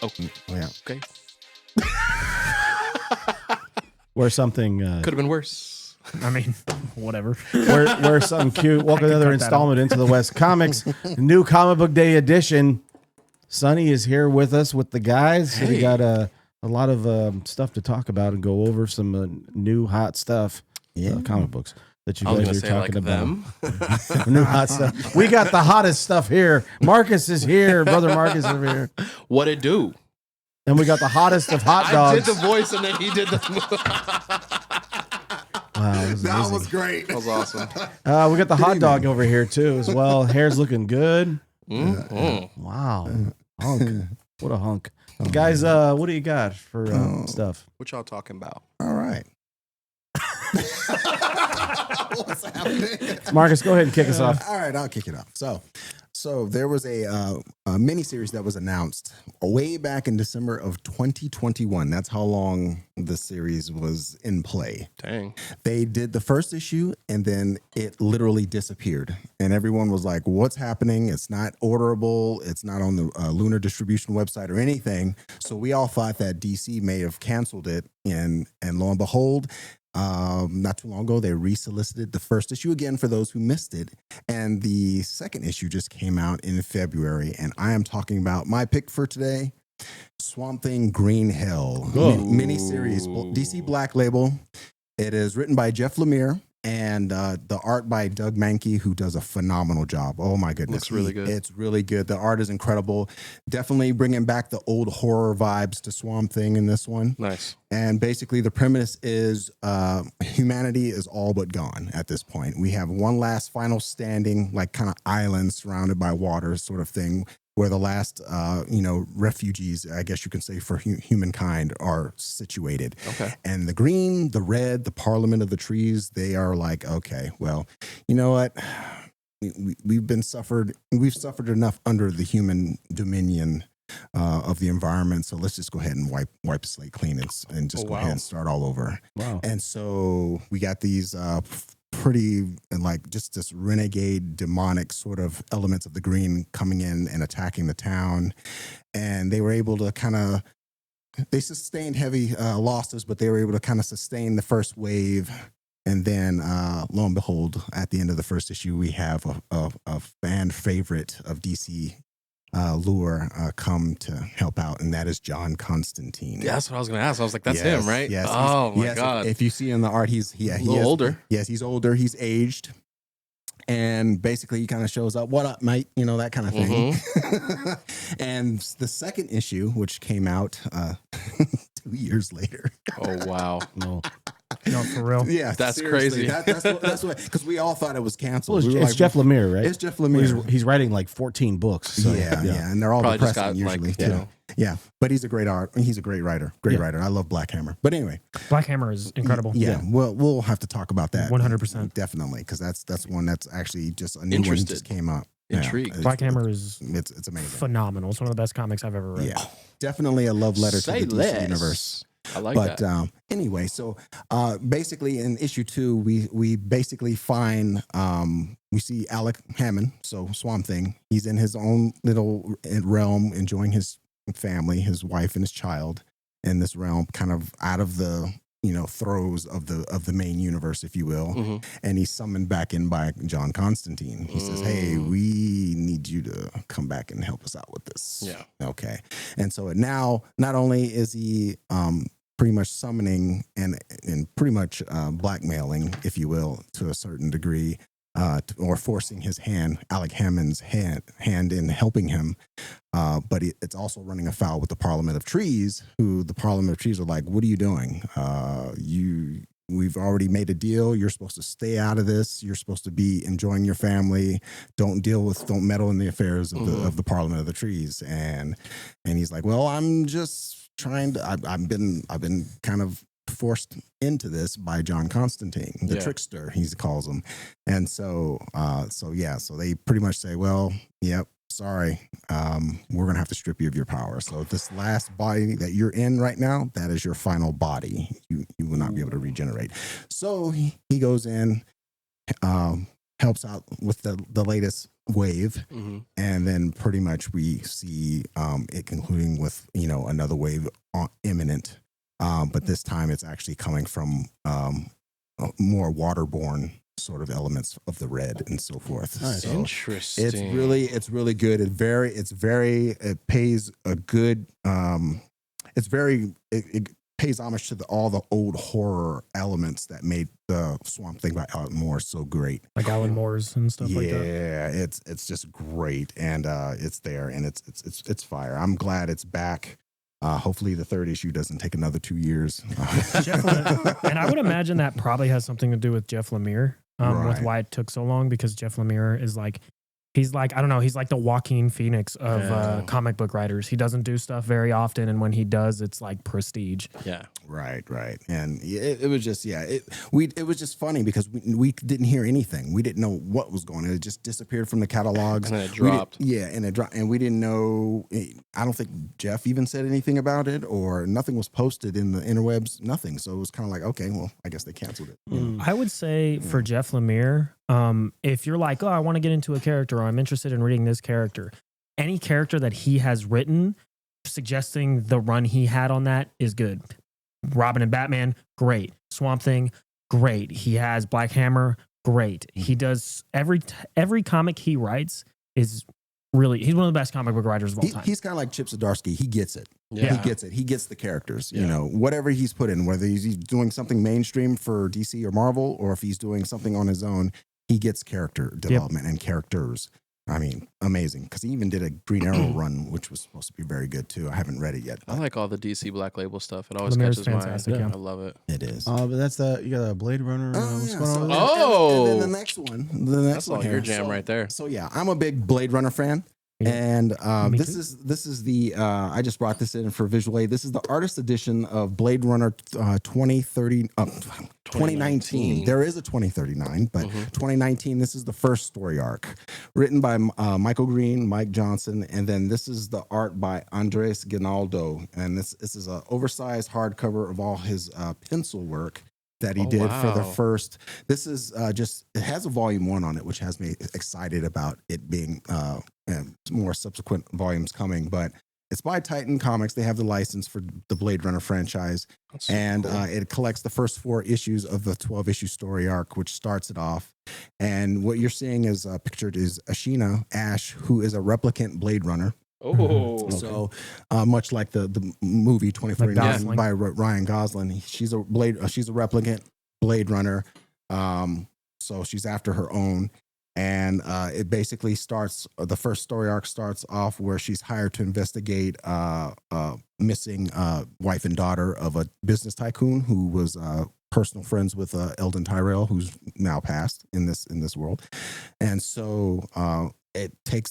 Oh yeah. Okay. Where something Could have been worse. I mean, whatever. where something cute. Welcome to another installment Into the West Comics, new comic book day edition. Sonny is here with us with the guys. Hey. We got a lot of stuff to talk about and go over some new hot stuff. Comic books that you guys are talking about. New hot stuff. We got the hottest stuff here. Marcus is here. Brother Marcus is here. What it do? And we got the hottest of hot dogs. I did the voice and then he did the. Wow, that was great. That was awesome. We got the hot dog over here too as well. Hair's looking good. Wow, hunk. What a hunk. Guys, what do you got for stuff? What y'all talking about? All right. What's happening? Marcus, go ahead and kick us off. All right, I'll kick it off. So there was a mini series that was announced way back in December of 2021. That's how long the series was in play. Dang. They did the first issue and then it literally disappeared. And everyone was like, what's happening? It's not orderable. It's not on the Lunar distribution website or anything. So we all thought that DC may have canceled it. And lo and behold, not too long ago, they resolicited the first issue again for those who missed it. And the second issue just came out in February. And I am talking about my pick for today, Swamp Thing Green Hell miniseries, DC Black Label. It is written by Jeff Lemire and the art by Doug Mankey, who does a phenomenal job. Oh my goodness. Looks really good. It's really good. The art is incredible. Definitely bringing back the old horror vibes to Swamp Thing in this one. Nice. And basically the premise is humanity is all but gone at this point. We have one last final standing, like kind of island surrounded by water sort of thing, where the last, refugees, I guess you can say, for humankind are situated. Okay. And the green, the red, the Parliament of the Trees, they are like, okay, well, you know what? We've suffered enough under the human dominion of the environment. So let's just go ahead and wipe the slate clean and just go ahead and start all over. Wow. And so we got these pretty and like just this renegade demonic sort of elements of the green coming in and attacking the town. And they were able to they sustained heavy losses, but they were able to kind of sustain the first wave. And then lo and behold, at the end of the first issue, we have a fan favorite of DC lure come to help out, and that is John Constantine. Yeah, that's what I was going to ask. I was like, that's him, right? Yes. Oh my God. If you see in the art, he's a little older. Yes, he's older. He's aged. And basically, he kind of shows up, what up, mate? You know, that kind of thing. Mm-hmm. And the second issue, which came out 2 years later. Oh, wow. No, for real. Yeah, that's seriously. crazy. That's what, because we all thought it was canceled. Well, it's Jeff Lemire, right? It's Jeff Lemire. He's writing like 14 books. So, yeah, and they're all probably depressing usually too. Yeah, but he's a great he's a great writer. Writer. I love Black Hammer. But anyway, Black Hammer is incredible. Yeah. We'll have to talk about that 100%. definitely, because that's one that's actually just a new one just came out. Intrigued. Yeah, Black Hammer is it's amazing, phenomenal. It's one of the best comics I've ever read. Yeah, definitely a love letter to the DC universe. I like that. But anyway, so basically in issue 2, we basically find we see Alec Hammond, so Swamp Thing. He's in his own little realm, enjoying his family, his wife and his child in this realm, kind of out of the throes of the main universe, if you will. Mm-hmm. And he's summoned back in by John Constantine. He says, "Hey, we need you to come back and help us out with this." Yeah. Okay. And so now, not only is he pretty much summoning and pretty much blackmailing, if you will, to a certain degree, or forcing his hand, Alec Hammond's hand in helping him. But it's also running afoul with the Parliament of Trees, who the Parliament of Trees are like, what are you doing? We've already made a deal. You're supposed to stay out of this. You're supposed to be enjoying your family. Don't meddle in the affairs of the Parliament of the Trees. And he's like, well, I'm just trying to, I've been kind of forced into this by John Constantine, the trickster, he calls him. And so they pretty much say, well, yep, sorry, we're going to have to strip you of your power. So this last body that you're in right now, that is your final body. You will not be able to regenerate. So he goes in, helps out with the latest wave, and then pretty much we see it concluding with another wave imminent, but this time it's actually coming from more waterborne sort of elements of the red and so forth. Nice. So Interesting. it's really good. It pays a good. It pays homage to all the old horror elements that made the Swamp Thing by Alan Moore so great. Like Alan Moore's and stuff like that. Yeah, it's just great, and it's there, and it's fire. I'm glad it's back. Hopefully the third issue doesn't take another 2 years. And I would imagine that probably has something to do with Jeff Lemire, with why it took so long, because Jeff Lemire is like, he's like the Joaquin Phoenix of comic book writers. He doesn't do stuff very often, and when he does, it's like prestige. Yeah. Right. And it was just, it was just funny because we didn't hear anything. We didn't know what was going on. It just disappeared from the catalogs. And then it dropped. And it dropped. And we didn't know, I don't think Jeff even said anything about it, or nothing was posted in the interwebs, nothing. So it was kind of like, okay, well, I guess they canceled it. I would say for Jeff Lemire, if you're like, oh, I want to get into a character, or I'm interested in reading this character, any character that he has written, suggesting the run he had on that is good. Robin and Batman, great. Swamp Thing, great. He has Black Hammer, great. He does every comic he writes is really, he's one of the best comic book writers of all time. He's kind of like Chip Zdarsky. He gets it. Yeah. He gets it. He gets the characters. Whatever he's put in, whether he's doing something mainstream for DC or Marvel, or if he's doing something on his own, he gets character development and characters. I mean, amazing. Because he even did a Green Arrow run, which was supposed to be very good too. I haven't read it yet. I like all the DC Black Label stuff. It always Lemire's catches my eye. fantastic, yeah. I love it. It is. But that's you got a Blade Runner. What's going on? Oh! And then the next one. That's all your jam right there. So yeah, I'm a big Blade Runner fan. Yeah. And Me this too. is the I just brought this in for visual aid. This is the artist edition of Blade Runner 2019. There is a 2039, but 2019. This is the first story arc, written by Michael Green, Mike Johnson, and then this is the art by Andres Ginaldo. And this is an oversized hardcover of all his pencil work that he did for the first. This is it has a volume 1 on it, which has me excited about it being and more subsequent volumes coming. But it's by Titan Comics. They have the license for the Blade Runner franchise. That's so and cool. It collects the first 4 issues of the 12-issue story arc, which starts it off. And what you're seeing is pictured is Ashina Ash, who is a replicant Blade Runner. Oh, So much like the movie 2049 by Ryan Gosling, she's a replicant Blade Runner. So she's after her own, and it basically starts. The first story arc starts off where she's hired to investigate missing wife and daughter of a business tycoon who was personal friends with Eldon Tyrell, who's now passed in this world, and so.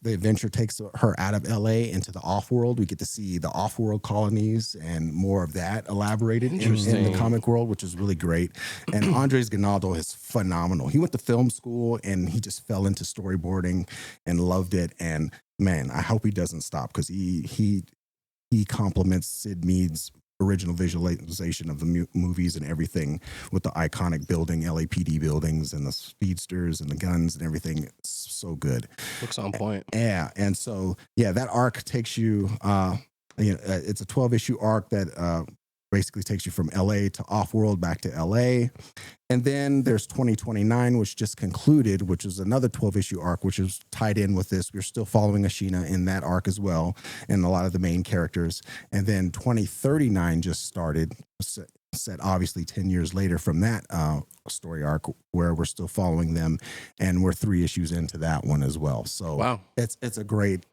The adventure takes her out of LA into the off-world. We get to see the off-world colonies and more of that elaborated in the comic world, which is really great. And Andres Ginaldo is phenomenal. He went to film school and he just fell into storyboarding and loved it. And man, I hope he doesn't stop, because he complements Sid Mead's original visualization of the movies and everything, with the iconic building, LAPD buildings and the speedsters and the guns and everything. It's so good. Looks on point. Yeah. And so, that arc takes you, it's a 12-issue arc that basically takes you from LA to off-world back to LA. And then there's 2029, which just concluded, which is another 12-issue arc, which is tied in with this. We're still following Ashina in that arc as well, and a lot of the main characters. And then 2039 just started, set obviously 10 years later from that story arc, where we're still following them, and we're 3 issues into that one as well. So wow, it's a great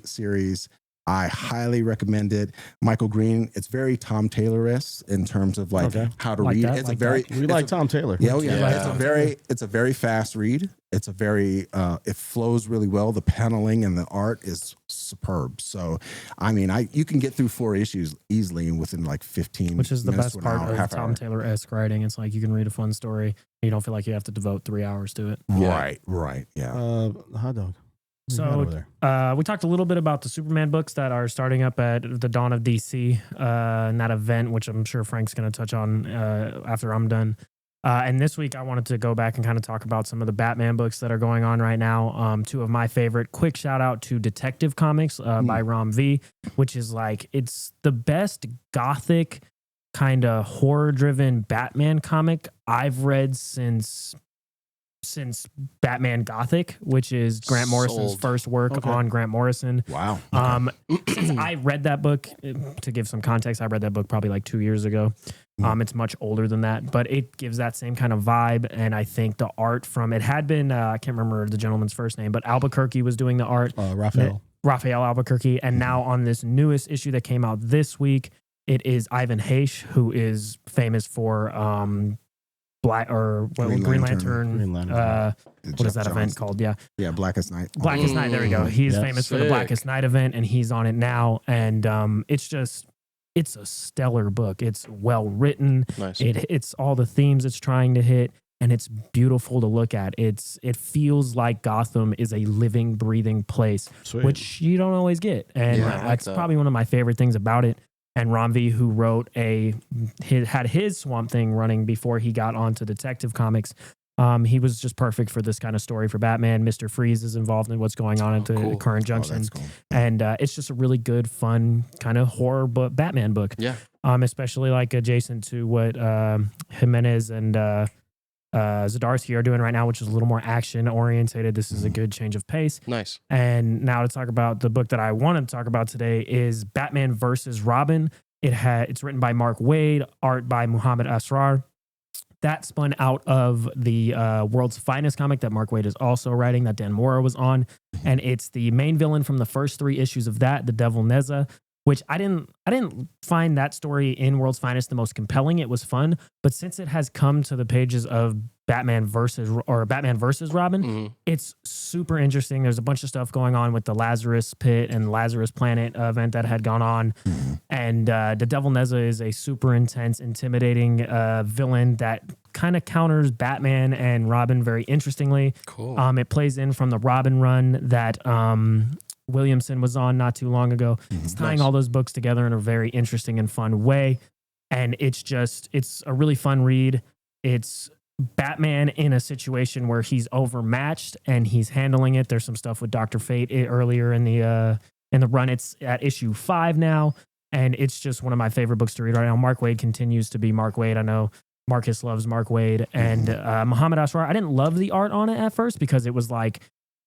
series. I highly recommend it. Michael Green, it's very Tom Taylor-esque in terms of how to read. That, It's We like Tom Taylor. Yeah, Yeah. It's a very fast read. It's a very it flows really well. The paneling and the art is superb. So, I mean, you can get through 4 issues easily within like 15 Which is the minutes best to an part hour, of half Tom hour. Taylor-esque writing. It's like you can read a fun story and you don't feel like you have to devote 3 hours to it. Right. Yeah. The hot dog. What you got over So there? we talked a little bit about the Superman books that are starting up at the Dawn of DC and that event, which I'm sure Frank's going to touch on after I'm done. And this week I wanted to go back and kind of talk about some of the Batman books that are going on right now. Two of my favorite. Quick shout out to Detective Comics by Ram V, which is like, it's the best gothic kind of horror driven Batman comic I've read since Batman Gothic, which is Grant Morrison's first work on Grant Morrison. Wow. Since I read that book, to give some context, I read that book probably like 2 years ago. It's much older than that, but it gives that same kind of vibe. And I think the art from it had been, I can't remember the gentleman's first name, but Albuquerque was doing the art. Raphael Albuquerque. And now on this newest issue that came out this week, it is Ivan Haish, who is famous for Green Lantern. What is that event called? Yeah, Blackest Night. Blackest Night. There we go. He's famous for the Blackest Night event, and he's on it now. And it's a stellar book. It's well written. Nice. It's all the themes it's trying to hit, and it's beautiful to look at. It feels like Gotham is a living, breathing place, which you don't always get, and that's probably one of my favorite things about it. And Ramvi, who wrote had his Swamp Thing running before he got onto Detective Comics, he was just perfect for this kind of story for Batman. Mr. Freeze is involved in what's going on at the current junction. That's cool. And it's just a really good, fun kind of horror Batman book. Yeah. Especially like adjacent to what Jimenez and Zdarsky are doing right now, which is a little more action orientated. This is a good change of pace. Nice. And now to talk about the book that I wanted to talk about today is Batman versus Robin. It's written by Mark Waid, art by Muhammad Asrar. That spun out of the World's Finest comic that Mark Waid is also writing, that Dan Mora was on. And it's the main villain from the first 3 issues of that, the Devil Neza, which I didn't find that story in World's Finest the most compelling. It was fun, but since it has come to the pages of Batman versus Robin, it's super interesting. There's a bunch of stuff going on with the Lazarus Pit and Lazarus Planet event that had gone on, and the Devil Neza is a super intense, intimidating villain that kind of counters Batman and Robin very interestingly. Cool. It plays in from the Robin run that Williamson was on not too long ago. It's tying all those books together in a very interesting and fun way. And it's a really fun read. It's Batman in a situation where he's overmatched and he's handling it. There's some stuff with Dr. Fate earlier in the run. It's at issue 5 now. And it's just one of my favorite books to read right now. Mark Waid continues to be Mark Waid. I know Marcus loves Mark Waid. And Muhammad Asrar, I didn't love the art on it at first because it was like,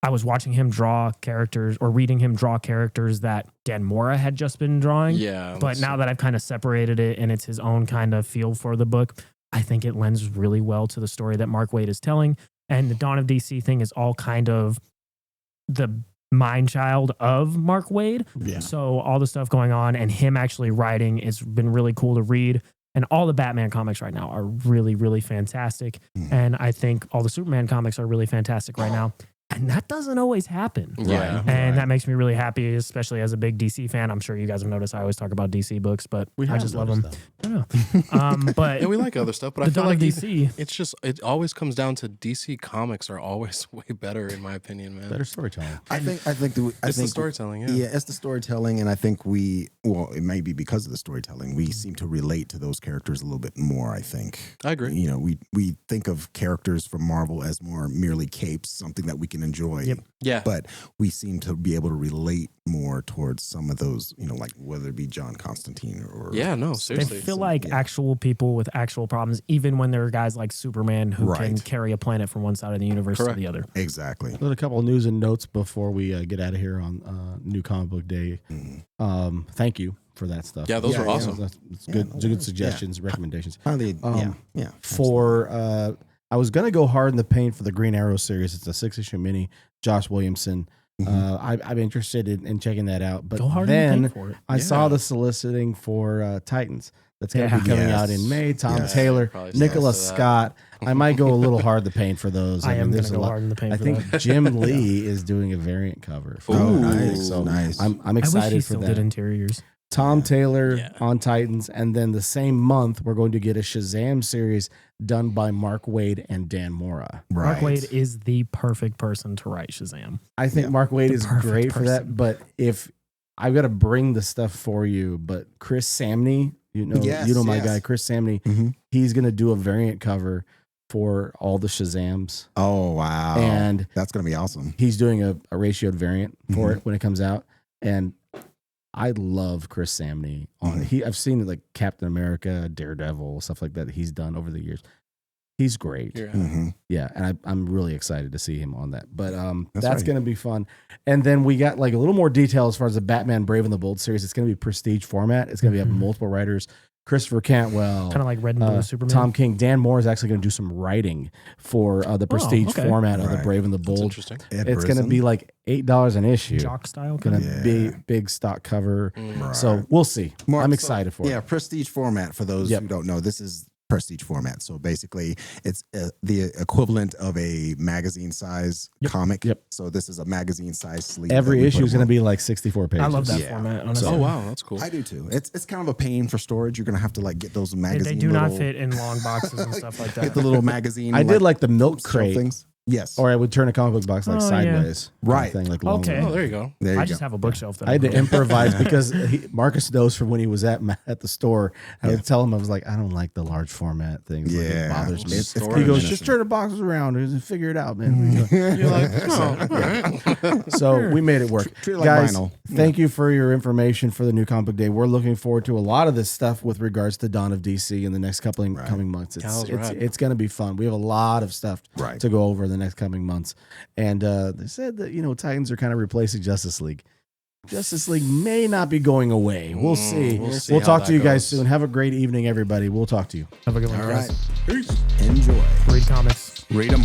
I was watching him draw characters or reading him draw characters that Dan Mora had just been drawing. Yeah. But now that I've kind of separated it and it's his own kind of feel for the book, I think it lends really well to the story that Mark Waid is telling. And the Dawn of DC thing is all kind of the mind child of Mark Waid. Yeah. So all the stuff going on and him actually writing, it's been really cool to read. And all the Batman comics right now are really, really fantastic. And I think all the Superman comics are really fantastic right now. And that doesn't always happen. Yeah. And that makes me really happy, especially as a big DC fan. I'm sure you guys have noticed I always talk about DC books, but I just love them. I know. But we like other stuff, but I the feel Dawn like of DC. it always comes down to DC comics are always way better, in my opinion, man. Better storytelling. I think the storytelling, yeah, it's the storytelling, and I think it may be because of the storytelling, we seem to relate to those characters a little bit more. I think I agree. You know, we think of characters from Marvel as more merely capes, something that we can enjoy. Yep. Yeah. But we seem to be able to relate more towards some of those, you know, like whether it be John Constantine or seriously. They feel like actual people with actual problems, even when there are guys like Superman who can carry a planet from one side of the universe to the other. Exactly. A couple of news and notes before we get out of here on New Comic Book Day. Thank you for that stuff. Yeah, those were awesome. It's good. Good suggestions, recommendations. For I was gonna go hard in the paint for the Green Arrow series. It's a 6-issue mini. Josh Williamson. I'm interested in checking that out. But go hard then in the paint for it. I saw the soliciting for Titans. That's going to be coming out in May. Tom Taylor, Nicholas Scott. I might go a little hard the paint for those. I am going to go hard in the paint. I think Jim Lee is doing a variant cover. Nice. So nice. I'm excited I wish he for still that. did interiors. Tom Taylor on Titans, and then the same month we're going to get a Shazam series done by Mark Waid and Dan Mora. Mark Waid is the perfect person to write Shazam. I think Mark Waid is great for that, but if I've got to bring the stuff for you, but Chris Samney, you know my guy, Chris Samney, he's going to do a variant cover for all the Shazams. Oh wow! And that's gonna be awesome. He's doing a ratioed variant for it when it comes out, and I love Chris Samney on it. I've seen like Captain America, Daredevil, stuff like that he's done over the years. He's great. Yeah, and I'm really excited to see him on that. But that's going to be fun. And then we got like a little more detail as far as the Batman Brave and the Bold series. It's going to be prestige format. It's going to be have multiple writers. Christopher Cantwell, kind of like Red and Blue Superman. Tom King, Dan Moore is actually going to do some writing for the prestige format of the Brave and the Bold. That's interesting. It's going to be like $8 an issue. Jock style. Going to be big stock cover. So we'll see. I'm excited for it. Yeah, prestige format for those who don't know. This is prestige format. So basically, it's the equivalent of a magazine size comic. So this is a magazine size sleeve. Every issue is going to be like 64 pages. I love that format. Honestly. Oh wow, that's cool. I do too. It's kind of a pain for storage. You're going to have to like get those magazines. They do not fit in long boxes and stuff like that. Get the little magazine. I did like the milk crate things. Yes. Or I would turn a comic book box like sideways. Right. Thing, like Okay. Oh, there you go. I just have a bookshelf. I had to improvise because Marcus knows from when he was at the store. I would tell him, I was like, I don't like the large format things. Like, it bothers me. He goes, just turn the boxes around and figure it out, man. You're like, oh, all right. So we made it work. Treat it like Guys, vinyl. thank you for your information for the new comic book day. We're looking forward to a lot of this stuff with regards to Dawn of DC in the next couple of coming months. It's going to be fun. We have a lot of stuff to go over in the next coming months. And they said that, Titans are kind of replacing Justice League. Justice League may not be going away. We'll see. We'll talk to you guys soon. Have a great evening, everybody. We'll talk to you. Have a good one, All guys. right. Peace. Enjoy. Read comics. Read them.